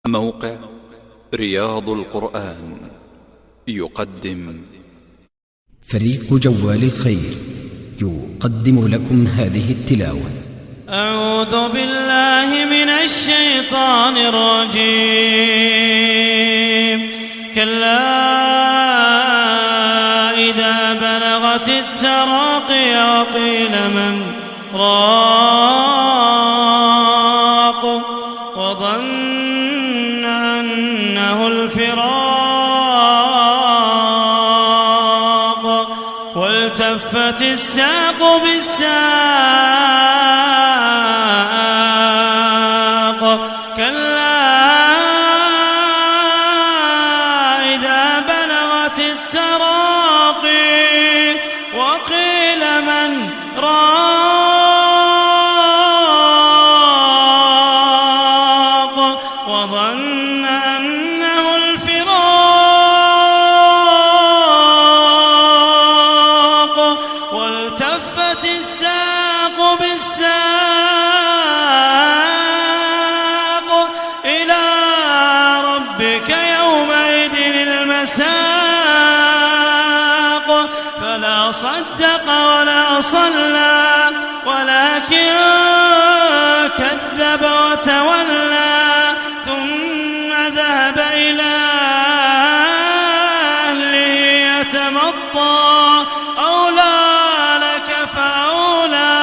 موقع رياض القرآن يقدم فريق جوال الخير يقدم لكم هذه التلاوة. أعوذ بالله من الشيطان الرجيم. كلا إذا بلغت التراقي وقيل من راق وظن أنه الفراق والتفت الساق بالساق. كلا إذا بلغت التراقي وقيل من راق وظن أنه الفراق والتفت الساق بالساق إلى ربك يومئذ المساق. فلا صدق ولا صلى ولكن كذب وتولى ثم ذهب إلى أهله يتمطى. أولى لك فأولى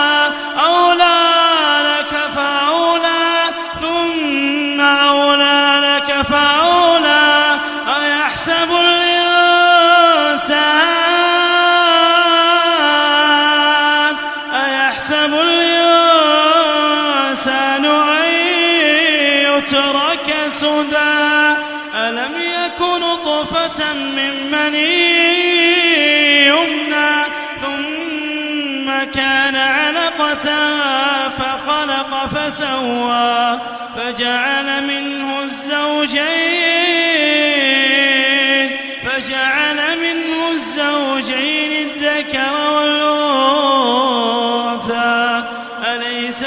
ثم أولى لك فأولى. أيحسب الإنسان أن يترك سدى. ألم يك نطفة من مني يمنى ثم كان علقة فخلق فسوى فجعل منه الزوجين الذكر والأنثى. أليس